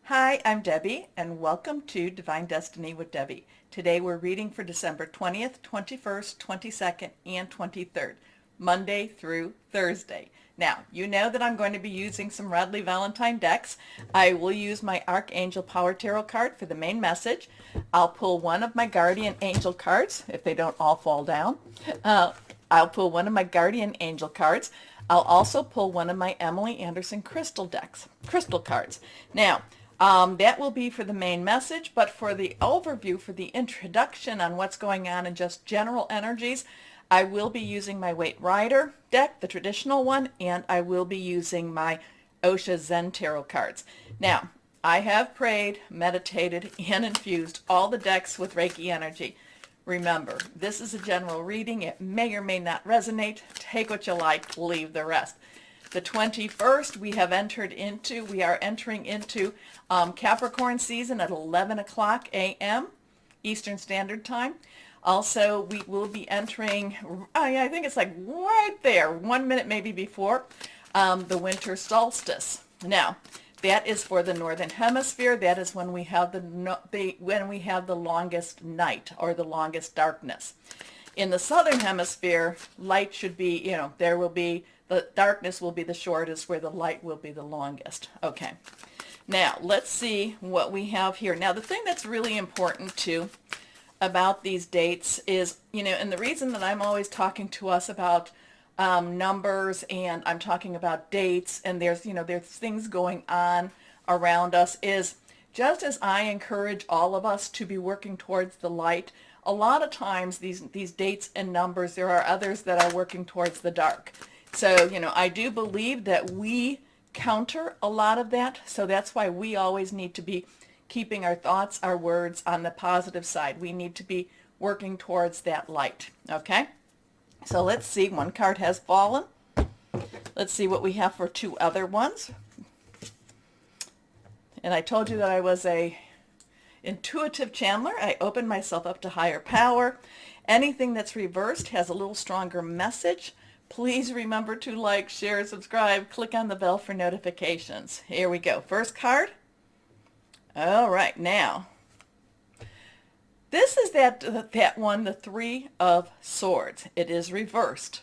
Hi, I'm Debbie, and welcome to Divine Destiny with Debbie. Today we're reading for December 20th, 21st, 22nd, and 23rd, Monday through Thursday. Now, you know that I'm going to be using some Radley Valentine decks. I will use my Archangel Power Tarot card for the main message. I'll pull one of my Guardian Angel cards, if they don't all fall down. I'll pull one of my Guardian Angel cards. I'll also pull one of my Emily Anderson crystal cards. Now, that will be for the main message, but for the overview, for the introduction on what's going on and just general energies, I will be using my Waite Rider deck, the traditional one, and I will be using my Osha Zen Tarot cards. Now, I have prayed, meditated, and infused all the decks with Reiki energy. Remember, this is a general reading. It may or may not resonate. Take what you like, leave the rest. The 21st, we are entering into Capricorn season at 11 o'clock a.m. Eastern Standard Time. Also, we will be entering, I think it's like right there, 1 minute maybe before the winter solstice. Now, that is for the Northern Hemisphere. That is when we have the longest night or the longest darkness. In the Southern Hemisphere, light should be, the darkness will be the shortest, where the light will be the longest. Okay. Now, let's see what we have here. Now, the thing that's really important too about these dates is, and the reason that I'm always talking to us about numbers, and I'm talking about dates, and there's things going on around us, is just as I encourage all of us to be working towards the light, a lot of times these dates and numbers, there are others that are working towards the dark. So, I do believe that we counter a lot of that. So that's why we always need to be keeping our thoughts, our words on the positive side. We need to be working towards that light. Okay? So let's see. One card has fallen. Let's see what we have for two other ones. And I told you that I was a intuitive channeler. I opened myself up to higher power. Anything that's reversed has a little stronger message. Please remember to like, share, subscribe, click on the bell for notifications. Here we go. First card. All right, now, this is that one, the Three of Swords. It is reversed.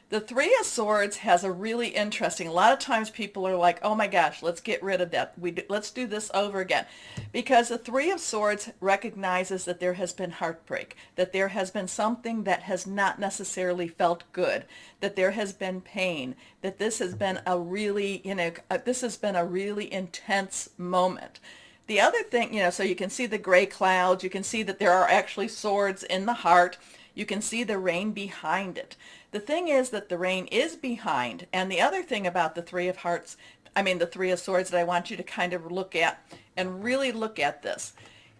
The Three of Swords has a really interesting, a lot of times people are like, oh my gosh, let's get rid of that. Let's do this over again. Because the Three of Swords recognizes that there has been heartbreak, that there has been something that has not necessarily felt good, that there has been pain, that this has been a really, this has been a really intense moment. The other thing, so you can see the gray clouds, you can see that there are actually swords in the heart, you can see the rain behind it. The thing is that the rain is behind, and the other thing about the Three of Swords that I want you to kind of look at and really look at this.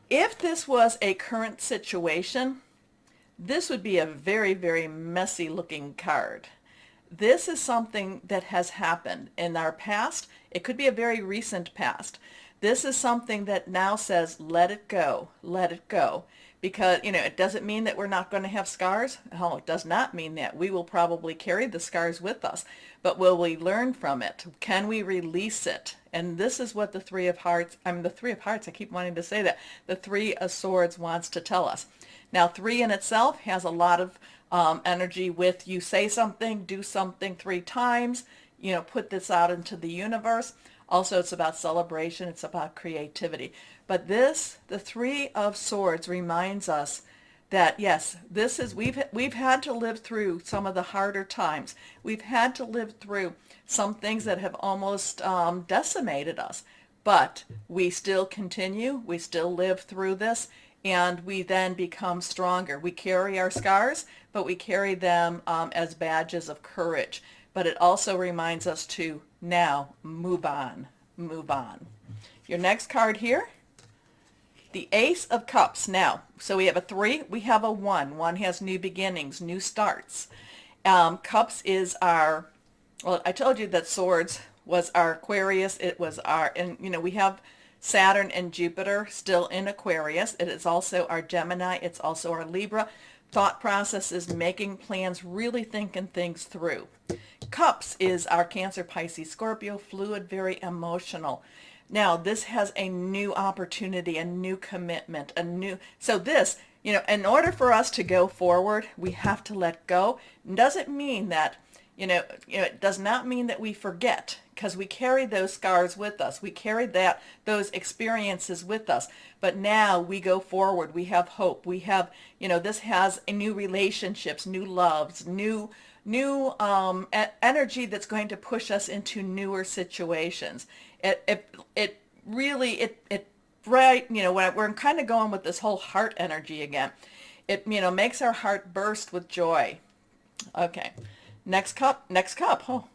If this was a current situation, this would be a very, very messy looking card. This is something that has happened in our past. It could be a very recent past. This is something that now says, let it go, let it go. Because, it doesn't mean that we're not going to have scars. Oh, it does not mean that. We will probably carry the scars with us. But will we learn from it? Can we release it? And this is what the Three of Hearts, I keep wanting to say that. The Three of Swords wants to tell us. Now, three in itself has a lot of energy with you say something, do something 3 times, put this out into the universe. Also, it's about celebration. It's about creativity. But this, the Three of Swords, reminds us that, yes, this is, we've had to live through some of the harder times. We've had to live through some things that have almost decimated us. But we still continue. We still live through this. And we then become stronger. We carry our scars, but we carry them as badges of courage. But it also reminds us to now move on, move on. Your next card here, the Ace of Cups. Now, so we have a 3, we have a 1. 1 has new beginnings, new starts. Cups is our, well, I told you that Swords was our Aquarius. It was our, and we have Saturn and Jupiter still in Aquarius. It is also our Gemini. It's also our Libra. Thought process is making plans, really thinking things through. Cups is our Cancer, Pisces, Scorpio, fluid, very emotional. Now this has a new opportunity, a new commitment, so this, in order for us to go forward, we have to let go. Doesn't mean that, it does not mean that we forget, because we carry those scars with us. We carry those experiences with us. But now we go forward. We have hope. We have, this has a new relationships, new loves, new energy that's going to push us into newer situations. It really, right, when we're kind of going with this whole heart energy again, it, makes our heart burst with joy. Okay, next cup, oh,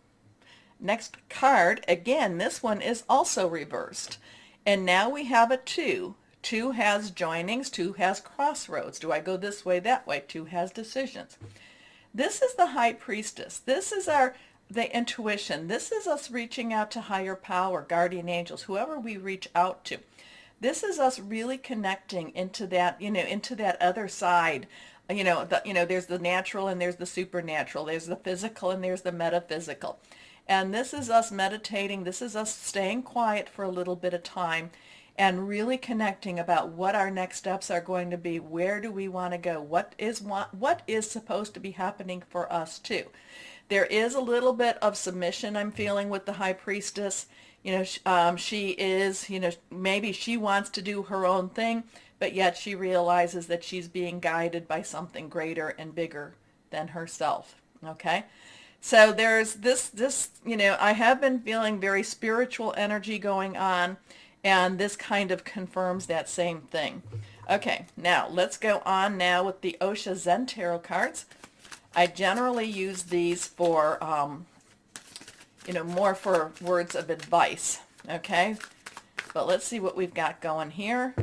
next card, again, this one is also reversed. And now we have a 2. 2 has joinings, 2 has crossroads. Do I go this way, that way? 2 has decisions. This is the High Priestess. This is the intuition. This is us reaching out to higher power, guardian angels, whoever we reach out to. This is us really connecting into that, into that other side. There's the natural and there's the supernatural. There's the physical and there's the metaphysical. And this is us meditating. This is us staying quiet for a little bit of time and really connecting about what our next steps are going to be. Where do we want to go? What is supposed to be happening for us too? There is a little bit of submission I'm feeling with the High Priestess. She is, maybe she wants to do her own thing, but yet she realizes that she's being guided by something greater and bigger than herself. Okay? So there's this, I have been feeling very spiritual energy going on, and this kind of confirms that same thing. Okay, now let's go on now with the Osha Zen Tarot cards. I generally use these for, more for words of advice, okay? But let's see what we've got going here.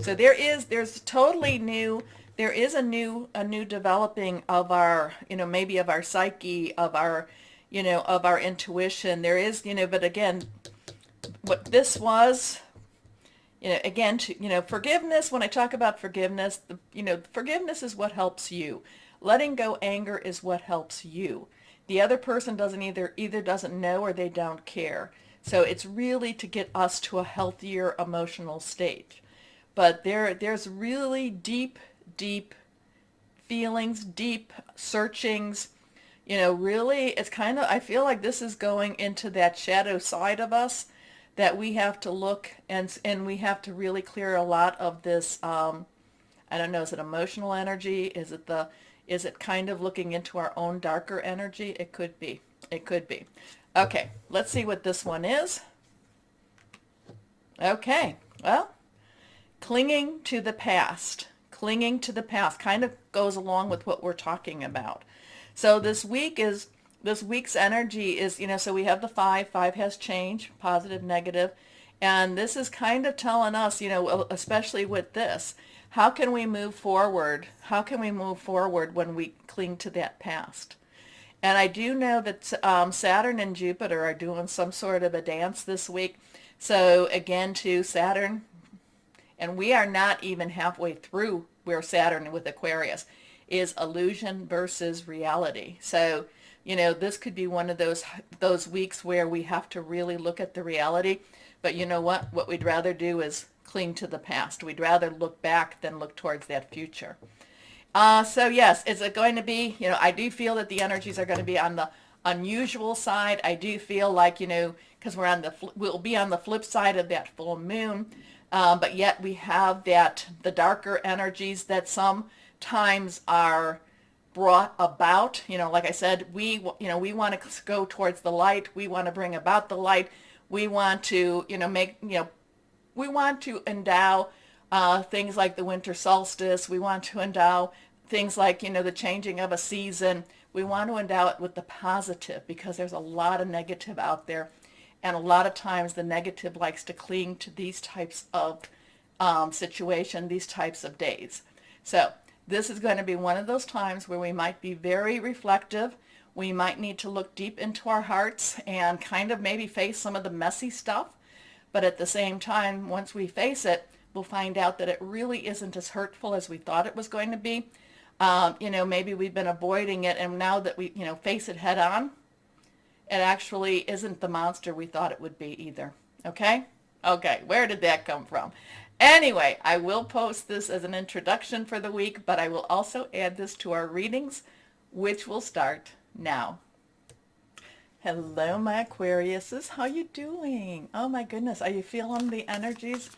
So there's totally new, there is a new developing of our, maybe of our psyche, of our, of our intuition. There is, but again, what this was, again, forgiveness, when I talk about forgiveness, forgiveness is what helps you. Letting go anger is what helps you. The other person doesn't either doesn't know or they don't care. So it's really to get us to a healthier emotional state. But there's really deep feelings, deep searchings. Really, it's kind of, I feel like this is going into that shadow side of us that we have to look and we have to really clear a lot of this, I don't know, is it emotional energy? Is it kind of looking into our own darker energy? It could be. It could be. Okay, let's see what this one is. Okay, well, clinging to the past. Clinging to the past kind of goes along with what we're talking about. So this week's energy is, so we have the 5. 5 has change, positive, negative. And this is kind of telling us, especially with this, how can we move forward? How can we move forward when we cling to that past? And I do know that Saturn and Jupiter are doing some sort of a dance this week. So again, to Saturn, and we are not even halfway through where Saturn with Aquarius is illusion versus reality. So, this could be one of those weeks where we have to really look at the reality. But you know what? What we'd rather do is cling to the past. We'd rather look back than look towards that future. So yes, is it going to be, I do feel that the energies are going to be on the unusual side. I do feel like, because we'll be on the flip side of that full moon. But yet we have the darker energies that sometimes are brought about. Like I said, we want to go towards the light. We want to bring about the light. We want to, we want to endow things like the winter solstice. We want to endow things like, the changing of a season. We want to endow it with the positive, because there's a lot of negative out there. And a lot of times the negative likes to cling to these types of situation, these types of days. So this is going to be one of those times where we might be very reflective. We might need to look deep into our hearts and kind of maybe face some of the messy stuff. But at the same time, once we face it, we'll find out that it really isn't as hurtful as we thought it was going to be. Maybe we've been avoiding it, and now that we, face it head on, it actually isn't the monster we thought it would be either. Okay? Okay, where did that come from? Anyway, I will post this as an introduction for the week, but I will also add this to our readings, which will start now. Hello, my Aquariuses. How you doing? Oh my goodness, are you feeling the energies?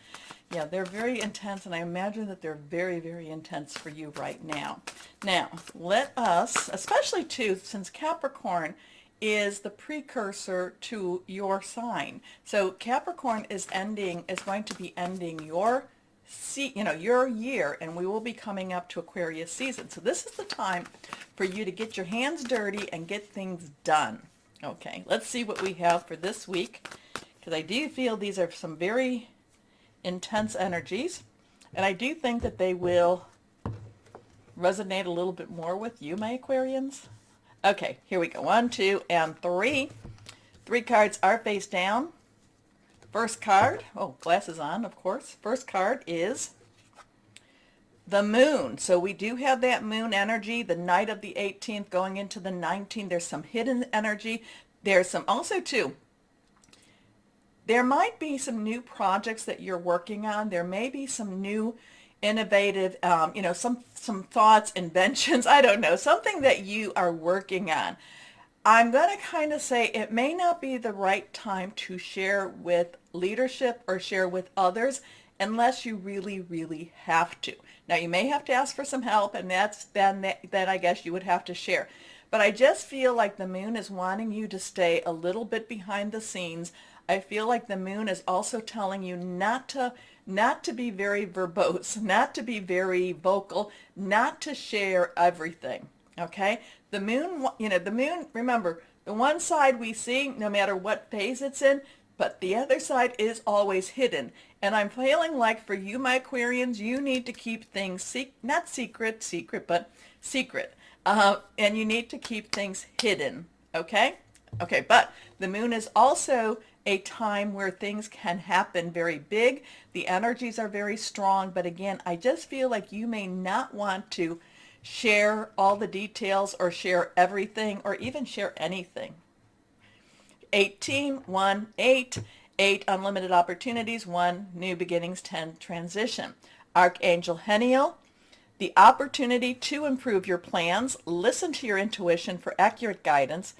Yeah, they're very intense, and I imagine that they're very, very intense for you right now. Now, let us, especially too, since Capricorn is the precursor to your sign. So Capricorn is going to be ending your your year, and we will be coming up to Aquarius season. So this is the time for you to get your hands dirty and get things done. Okay, let's see what we have for this week, because I do feel these are some very intense energies, and I do think that they will resonate a little bit more with you, my Aquarians. Okay, here we go. 1, 2, and 3. 3 cards are face down. First card, oh, glasses on, of course. First card is the moon. So we do have that moon energy, the night of the 18th going into the 19th. There's some hidden energy. There's some also too, there might be some new projects that you're working on. There may be some new innovative, some thoughts, inventions, I don't know, something that you are working on. I'm going to kind of say it may not be the right time to share with leadership or share with others unless you really, really have to. Now, you may have to ask for some help, and then I guess you would have to share. But I just feel like the moon is wanting you to stay a little bit behind the scenes. I feel like the moon is also telling you not to be very verbose, not to be very vocal, not to share everything. Okay? The moon, remember, the one side we see no matter what phase it's in, but the other side is always hidden. And I'm feeling like for you, my Aquarians, you need to keep things not secret, but secret. And you need to keep things hidden. Okay? Okay, but the moon is also a time where things can happen very big. The energies are very strong, but again, I just feel like you may not want to share all the details or share everything or even share anything. 18, 1, 8, 8 unlimited opportunities, 1 new beginnings, 10 transition. Archangel Heniel, the opportunity to improve your plans, listen to your intuition for accurate guidance,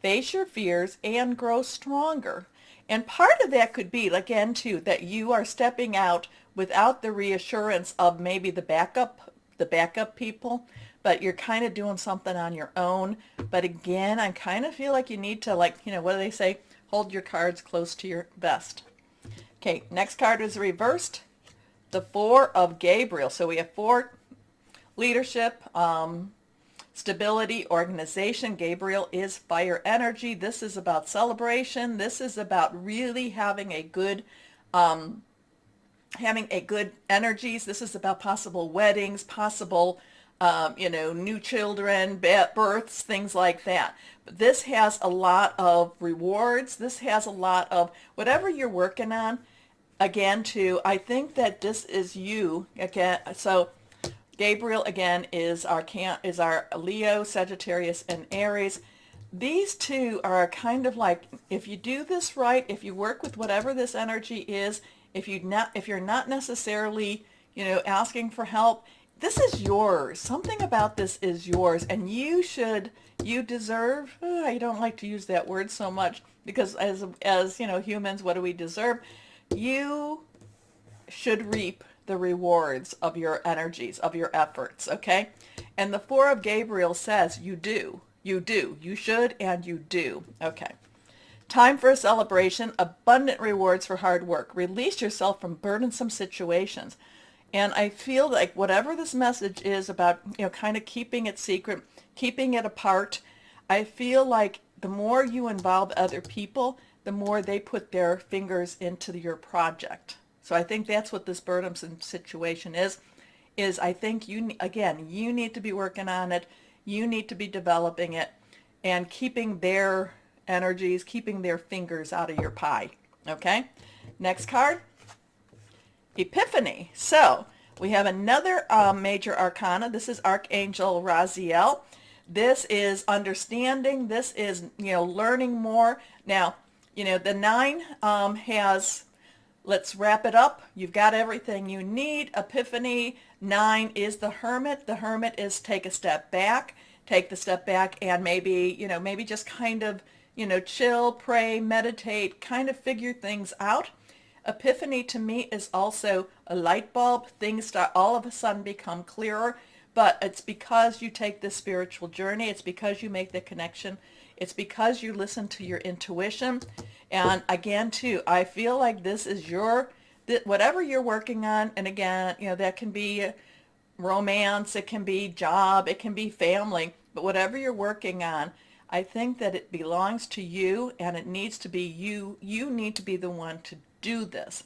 face your fears, and grow stronger. And part of that could be, again, too, that you are stepping out without the reassurance of maybe the backup people, but you're kind of doing something on your own. But again, I kind of feel like you need to, what do they say? Hold your cards close to your vest. Okay, next card is reversed. The 4 of Gabriel. So we have 4 leadership, stability, organization. Gabriel is fire energy. This is about celebration. This is about really having a good energies. This is about possible weddings, possible new children, births, things like that. But this has a lot of rewards. This has a lot of whatever you're working on. Again, too, I think that this is you again. So Gabriel, again, is our Leo, Sagittarius, and Aries. These two are kind of like, if you do this right, if you work with whatever this energy is, if you're not necessarily, asking for help, this is yours. Something about this is yours, and you deserve, I don't like to use that word so much, because as humans, what do we deserve? You should reap the rewards of your energies, of your efforts, okay? And the 4 of Gabriel says you do, you should, and you do, okay? Time for a celebration, abundant rewards for hard work. Release yourself from burdensome situations. And I feel like whatever this message is about, kind of keeping it secret, keeping it apart, I feel like the more you involve other people, the more they put their fingers into your project. So I think that's what this burdensome situation is I think you need to be working on it. You need to be developing it and keeping their energies, keeping their fingers out of your pie. Okay? Next card, Epiphany. So we have another major arcana. This is Archangel Raziel. This is understanding. This is, learning more. Now, the 9 has, let's wrap it up. You've got everything you need. Epiphany. 9 is the Hermit. The Hermit is take a step back. Take the step back and maybe just kind of, chill, pray, meditate, kind of figure things out. Epiphany to me is also a light bulb. Things start all of a sudden become clearer, but it's because you take this spiritual journey. It's because you make the connection. It's because you listen to your intuition. And again, too, I feel like this is whatever you're working on. And again, that can be romance, it can be job, it can be family, but whatever you're working on, I think that it belongs to you and it needs to be you. You need to be the one to do this.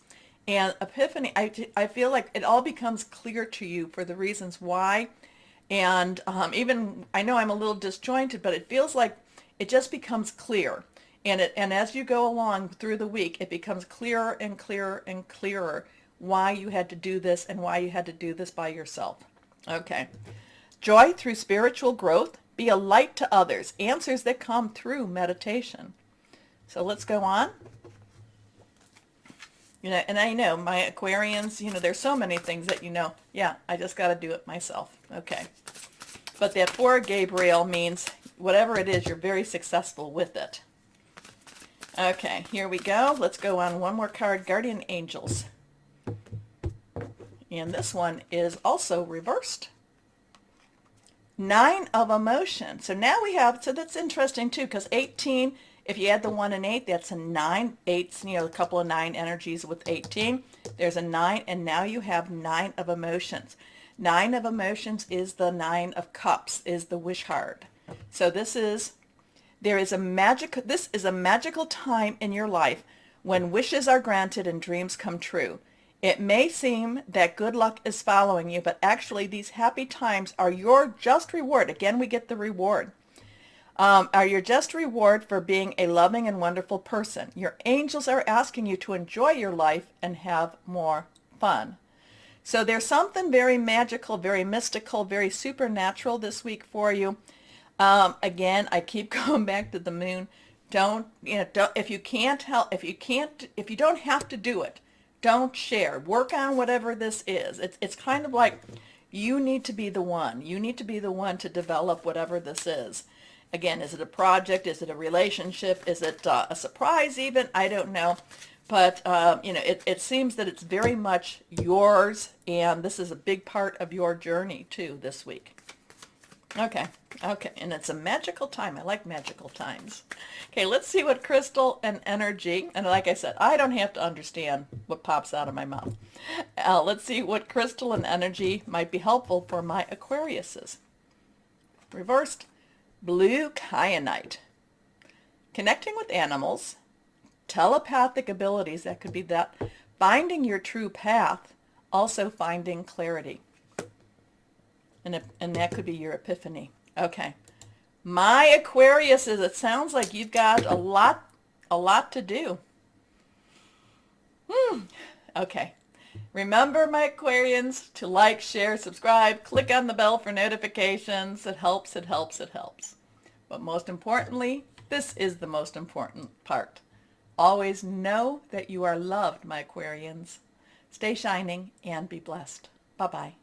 And Epiphany, I feel like it all becomes clear to you for the reasons why. And even, I know I'm a little disjointed, but it feels like it just becomes clear. And as you go along through the week, it becomes clearer and clearer and clearer why you had to do this and why you had to do this by yourself. Okay. Joy through spiritual growth. Be a light to others. Answers that come through meditation. So let's go on. And I know my Aquarians, there's so many things that yeah, I just got to do it myself. Okay. But that 4 Gabriel means whatever it is, you're very successful with it. Okay, here we go. Let's go on one more card, Guardian Angels. And this one is also reversed. 9 of emotion. So now we have, so that's interesting too, because 18, if you add the 1 and 8, that's a 9. 8's, a couple of 9 energies with 18. There's a 9, and now you have 9 of emotions. 9 of emotions is the 9 of cups, is the wish card. So this is a magical time in your life when wishes are granted and dreams come true. It may seem that good luck is following you, but actually these happy times are your just reward. Again, we get the reward. Are your just reward for being a loving and wonderful person. Your angels are asking you to enjoy your life and have more fun. So there's something very magical, very mystical, very supernatural this week for you. Again, I keep going back to the moon. If you don't have to do it, don't share. Work on whatever this is. It's kind of like you need to be the one. You need to be the one to develop whatever this is. Again, is it a project? Is it a relationship? Is it a surprise even? I don't know. But, it seems that it's very much yours, and this is a big part of your journey, too, this week. Okay, and it's a magical time. I like magical times. Okay, let's see what crystal and energy, and like I said, I don't have to understand what pops out of my mouth. Let's see what crystal and energy might be helpful for my Aquariuses. Reversed, blue kyanite. Connecting with animals, telepathic abilities, that could be that, finding your true path, also finding clarity. And that could be your epiphany. Okay. My Aquariuses, it sounds like you've got a lot to do. Okay. Remember, my Aquarians, to like, share, subscribe, click on the bell for notifications. It helps, it helps, it helps. But most importantly, this is the most important part. Always know that you are loved, my Aquarians. Stay shining and be blessed. Bye-bye.